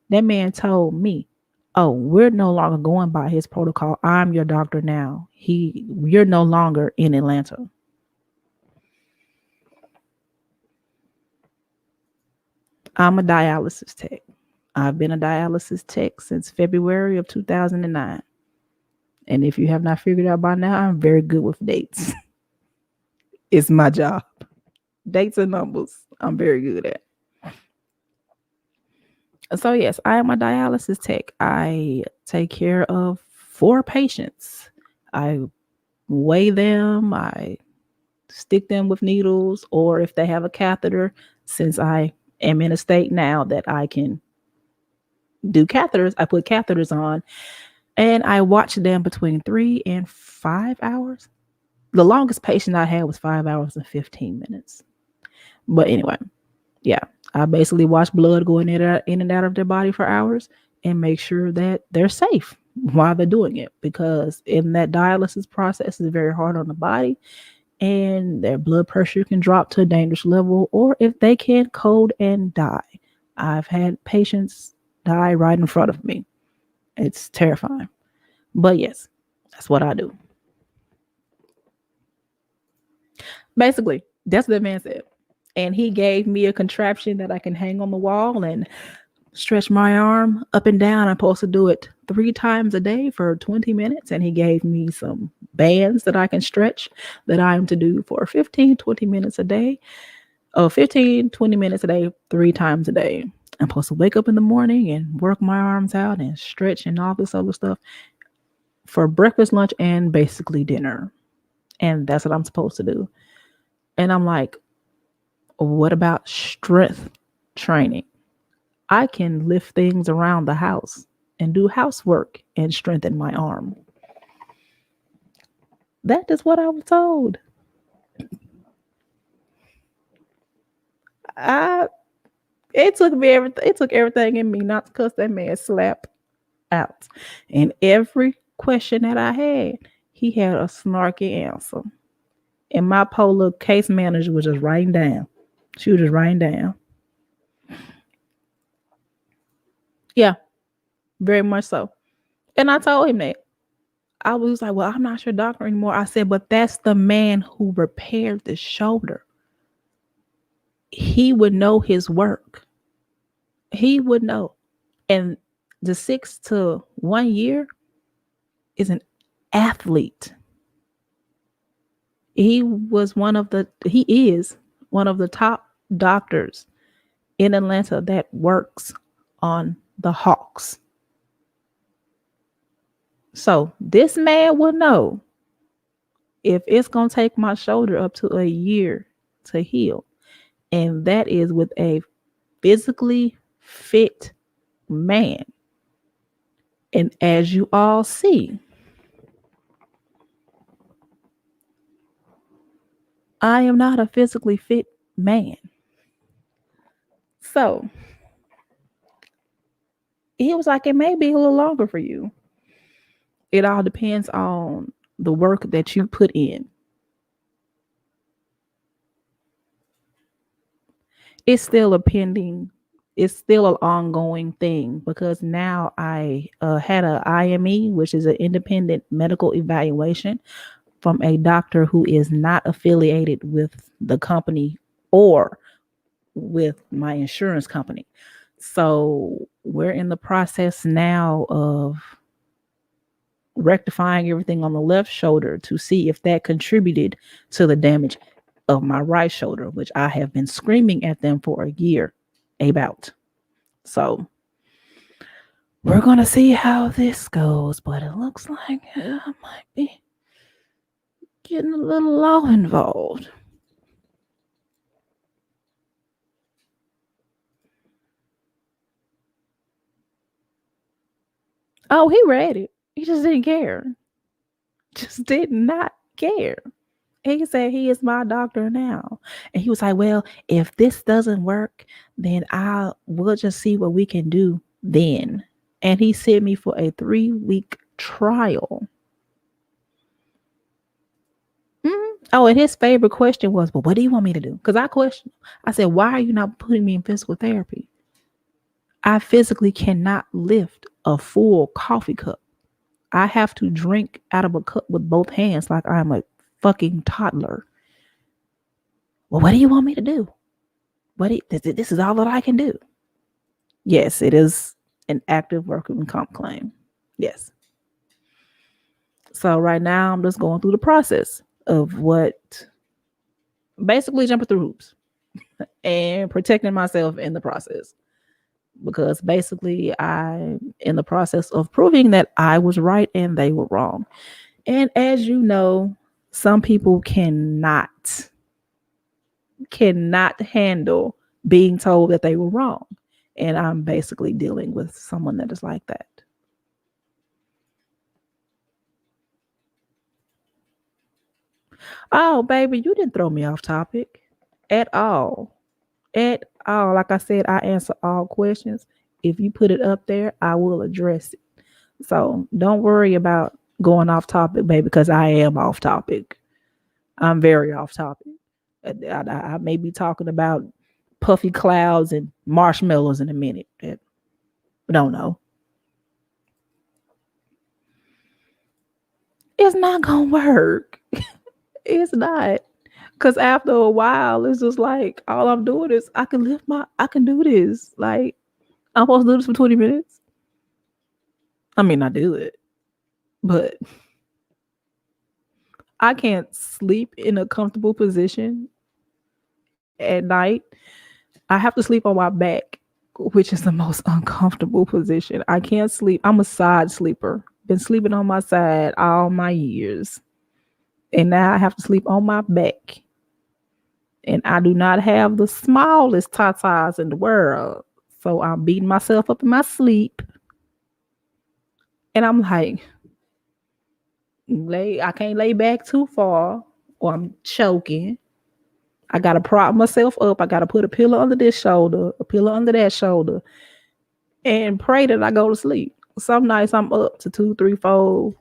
That man told me, "Oh, we're no longer going by his protocol. I'm your doctor now. You're no longer in Atlanta." I'm a dialysis tech. I've been a dialysis tech since February of 2009. And if you have not figured out by now, I'm very good with dates. It's my job. Dates and numbers, I'm very good at. So, yes, I am a dialysis tech. I take care of 4 patients. I weigh them, I stick them with needles, or if they have a catheter, since I am in a state now that I can do catheters, I put catheters on and I watch them between 3 and 5 hours. The longest patient I had was 5 hours and 15 minutes. But anyway, yeah, I basically watch blood go in and out of their body for hours and make sure that they're safe while they're doing it, because in that dialysis process is very hard on the body, and their blood pressure can drop to a dangerous level, or if they can cold and die. I've had patients die right in front of me. It's terrifying. But yes, that's what I do. Basically, that's what the man said. And he gave me a contraption that I can hang on the wall and stretch my arm up and down. I'm supposed to do it 3 times a day for 20 minutes. And he gave me some bands that I can stretch that I am to do for 15, 20 minutes a day. 15, 20 minutes a day, 3 times a day. I'm supposed to wake up in the morning and work my arms out and stretch and all this other stuff for breakfast, lunch, and basically dinner. And that's what I'm supposed to do. And I'm like, what about strength training? I can lift things around the house and do housework and strengthen my arm. That is what I was told. I it took everything in me not to cuss that man slap out. And every question that I had, he had a snarky answer. And my polar case manager was just writing down. She was just writing down. Yeah, very much so. And I told him that. I was like, well, I'm not your doctor anymore. I said, but that's the man who repaired the shoulder. He would know his work. He would know. And the 6 to 1 year is an athlete. He is one of the top doctors in Atlanta that works on the Hawks. So this man will know if it's going to take my shoulder up to a year to heal. And that is with a physically fit man. And as you all see, I am not a physically fit man. So he was like, it may be a little longer for you. It all depends on the work that you put in. It's still it's still an ongoing thing, because now I had a IME, which is an independent medical evaluation from a doctor who is not affiliated with the company or with my insurance company. So we're in the process now of rectifying everything on the left shoulder to see if that contributed to the damage of my right shoulder, which I have been screaming at them for a year about. So we're going to see how this goes, but it looks like I might be getting a little law involved. Oh, he read it. He just didn't care. Just did not care. He said he is my doctor now. And he was like, well, if this doesn't work, then we'll just see what we can do then. And he sent me for a 3-week trial. Oh, and his favorite question was, well, what do you want me to do? Because I questioned. I said, why are you not putting me in physical therapy? I physically cannot lift a full coffee cup. I have to drink out of a cup with both hands like I'm a fucking toddler. Well, what do you want me to do? This is all that I can do. Yes, it is an active workman comp claim. Yes. So right now I'm just going through the process of what basically jumping through hoops and protecting myself in the process. Because basically I'm in the process of proving that I was right and they were wrong. And as you know, some people cannot handle being told that they were wrong. And I'm basically dealing with someone that is like that. Oh, baby, you didn't throw me off topic at all. At all. Like I said, I answer all questions. If you put it up there, I will address it. So don't worry about going off topic, baby, because I am off topic. I'm very off topic. I may be talking about puffy clouds and marshmallows in a minute. I don't know. It's not gonna work. It's not. Cause after a while, it's just like all I'm doing is I can do this. Like I'm supposed to do this for 20 minutes. I mean, I do it, but I can't sleep in a comfortable position at night. I have to sleep on my back, which is the most uncomfortable position. I can't sleep. I'm a side sleeper. Been sleeping on my side all my years. And now I have to sleep on my back. And I do not have the smallest tatas in the world. So I'm beating myself up in my sleep. And I'm like, I can't lay back too far or I'm choking. I gotta prop myself up. I gotta put a pillow under this shoulder, a pillow under that shoulder, and pray that I go to sleep. Some nights I'm up to 2, 3, 4,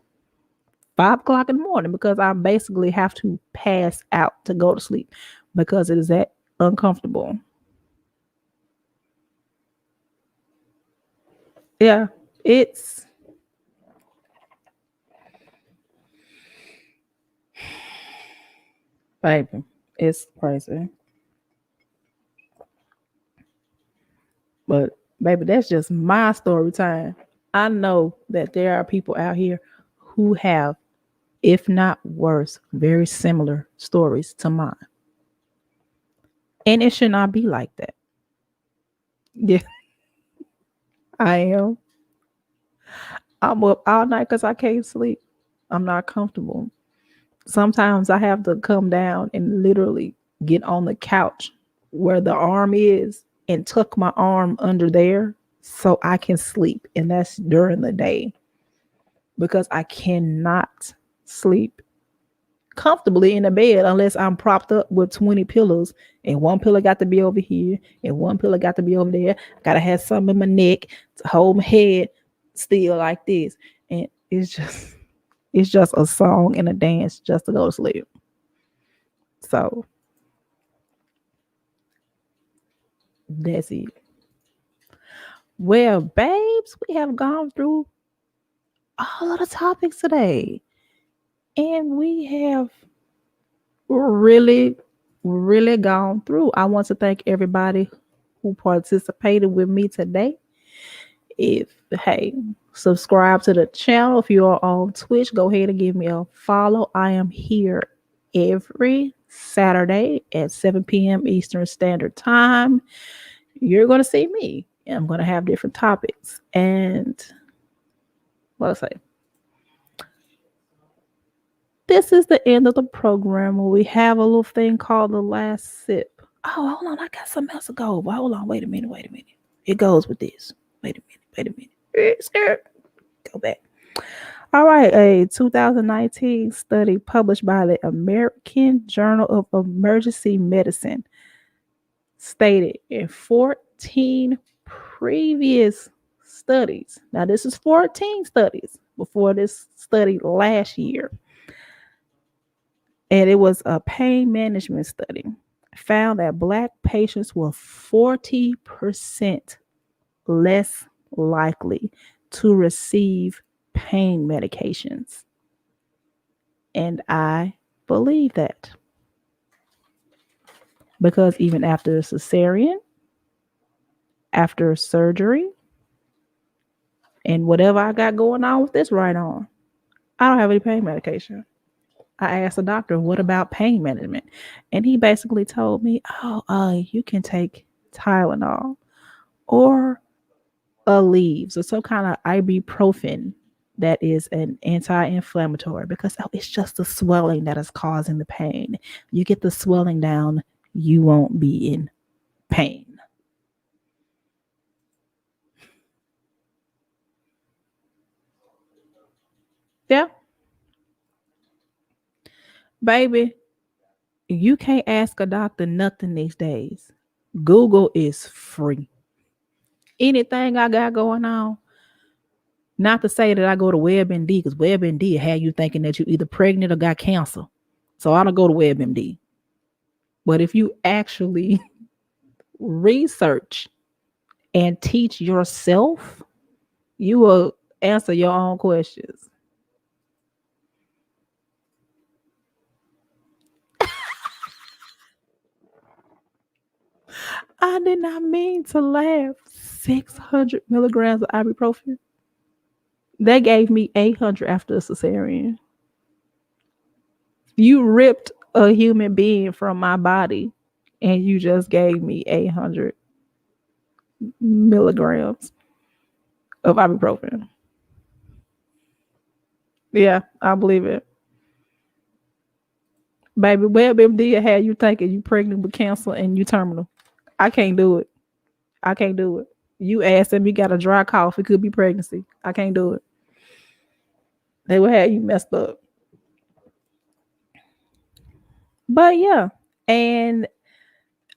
5 o'clock in the morning because I basically have to pass out to go to sleep because it is that uncomfortable. Yeah, it's baby, it's crazy. But baby, that's just my story time. I know that there are people out here who have, if not worse, very similar stories to mine. And it should not be like that. Yeah, I am. I'm up all night because I can't sleep. I'm not comfortable. Sometimes I have to come down and literally get on the couch where the arm is and tuck my arm under there so I can sleep. And that's during the day because I cannot sleep comfortably in the bed unless I'm propped up with 20 pillows and one pillow got to be over here and one pillow got to be over there. I gotta have something in my neck to hold my head still like this. And it's just a song and a dance just to go to sleep. So that's it. Well, babes, we have gone through all of the topics today. And we have really, really gone through. I want to thank everybody who participated with me today. If hey, subscribe to the channel. If you are on Twitch, go ahead and give me a follow. I am here every Saturday at 7 p.m. Eastern Standard Time. You're going to see me. I'm going to have different topics. And what I say? This is the end of the program where we have a little thing called the last sip. Oh, hold on. I got something else to go over. Hold on. Wait a minute. Wait a minute. It goes with this. Wait a minute. Wait a minute. Scared. Go back. All right. A 2019 study published by the American Journal of Emergency Medicine stated in 14 previous studies. Now, this is 14 studies before this study last year. And it was a pain management study. Found that Black patients were 40% less likely to receive pain medications. And I believe that because even after a cesarean, after surgery and whatever I got going on with this right on, I don't have any pain medication. I asked the doctor, what about pain management? And he basically told me, oh, you can take Tylenol or Aleve, so some kind of ibuprofen that is an anti-inflammatory because it's just the swelling that is causing the pain. You get the swelling down, you won't be in pain. Yeah, baby, you can't ask a doctor nothing these days. Google is free. Anything I got going on, not to say that I go to WebMD because WebMD had you thinking that you either pregnant or got cancer. So I don't go to WebMD. But if you actually research and teach yourself, you will answer your own questions. I did not mean to laugh. 600 milligrams of ibuprofen. They gave me 800 after a cesarean. You ripped a human being from my body and you just gave me 800 milligrams of ibuprofen. Yeah, I believe it. Baby, WebMD had you thinking you pregnant with cancer and you terminal. I can't do it. I can't do it. You asked them, you got a dry cough. It could be pregnancy. I can't do it. They would have you messed up. But yeah, and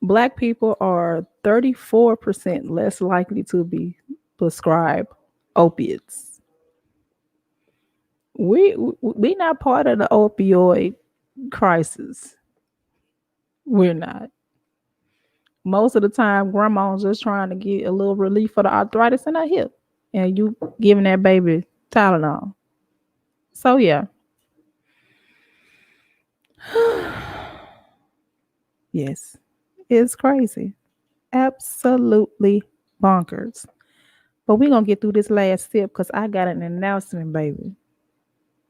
Black people are 34% less likely to be prescribed opiates. We not part of the opioid crisis. We're not. Most of the time, grandma's just trying to get a little relief for the arthritis in her hip, and you giving that baby Tylenol. So yeah, yes, it's crazy, absolutely bonkers. But we're gonna get through this last sip because I got an announcement, baby.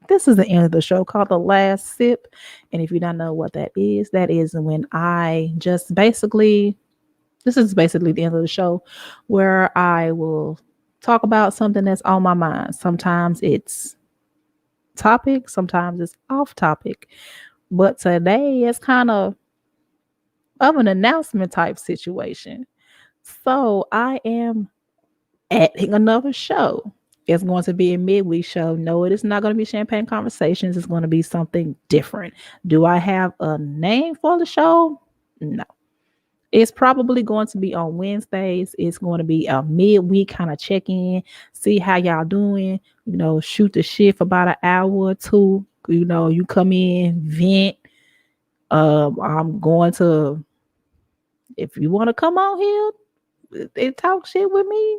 This is the end of the show called The Last Sip. And if you don't know what that is when I just basically, this is basically the end of the show where I will talk about something that's on my mind. Sometimes it's topic, sometimes it's off topic. But today it's kind of an announcement type situation. So I am adding another show. It's going to be a midweek show. No, it is not going to be Champagne Conversations. It's going to be something different. Do I have a name for the show? No. It's probably going to be on Wednesdays. It's going to be a midweek kind of check in, see how y'all doing. Shoot the shit for about an hour or two. You come in, vent. I'm going to, if you want to come on here and talk shit with me,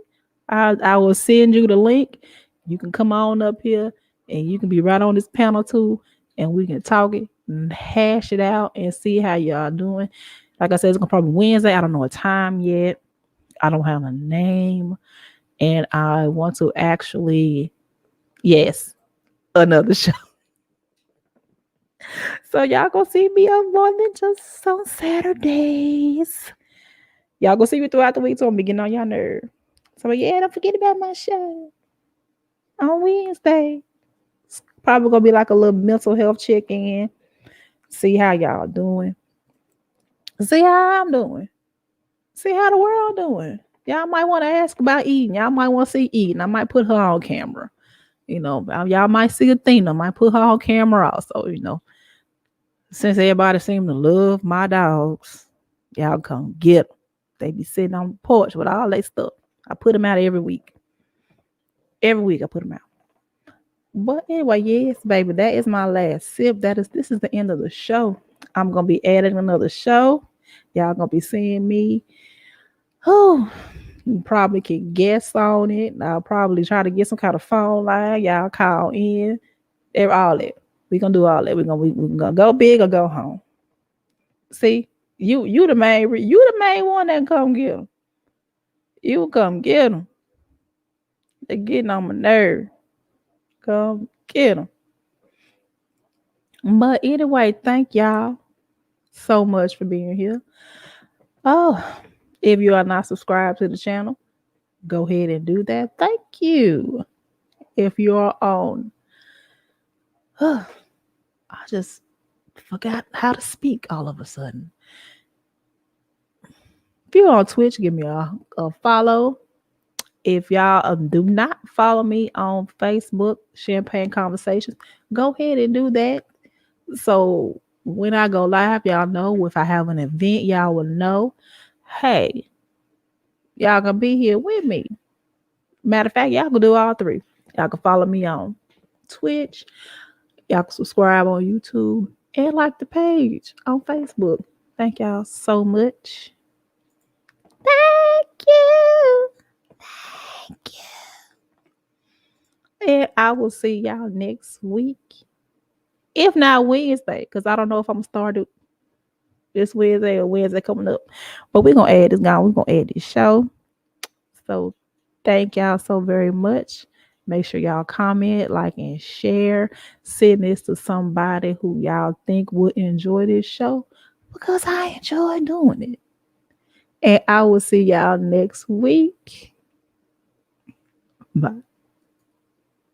I will send you the link. You can come on up here and you can be right on this panel too, and we can talk it and hash it out and see how y'all doing. Like I said, it's gonna probably Wednesday. I don't know a time yet. I don't have a name, and I want to actually, yes, another show. So y'all gonna see me on more than just on Saturdays. Y'all gonna see me throughout the week, so I'm getting on y'all nerve. So yeah, don't forget about my show on Wednesday. It's probably gonna be like a little mental health check-in. See how y'all doing. See how I'm doing. See how the world doing. Y'all might want to ask about eating. Y'all might want to see eating. I might put her on camera. Y'all might see Athena. I might put her on camera also. Since everybody seem to love my dogs, y'all come get them. They be sitting on the porch with all that stuff. I put them out every week. Every week I put them out. But anyway, yes, baby, that is my last sip. This is the end of the show. I'm gonna be adding another show. Y'all gonna be seeing me. Oh, you probably can guess on it. I'll probably try to get some kind of phone line. Y'all call in. All that. We gonna do all that. We gonna go big or go home. See, you the main one that come get them. You come get them. They're getting on my nerve. Come get them. But anyway, thank y'all so much for being here. Oh, if you are not subscribed to the channel, go ahead and do that. Thank you. If you're on, I just forgot how to speak all of a sudden. If you're on Twitch, give me a follow. If y'all do not follow me on Facebook, Champagne Conversations, go ahead and do that. So when I go live, y'all know if I have an event, y'all will know. Hey, y'all gonna be here with me. Matter of fact, y'all can do all three. Y'all can follow me on Twitch. Y'all can subscribe on YouTube and like the page on Facebook. Thank y'all so much. Thank you. Thank you. And I will see y'all next week. If not Wednesday, because I don't know if I'm gonna start it this Wednesday or Wednesday coming up. But we're gonna add this guy. We're gonna add this show. So thank y'all so very much. Make sure y'all comment, like, and share. Send this to somebody who y'all think would enjoy this show because I enjoy doing it. And I will see y'all next week. Bye.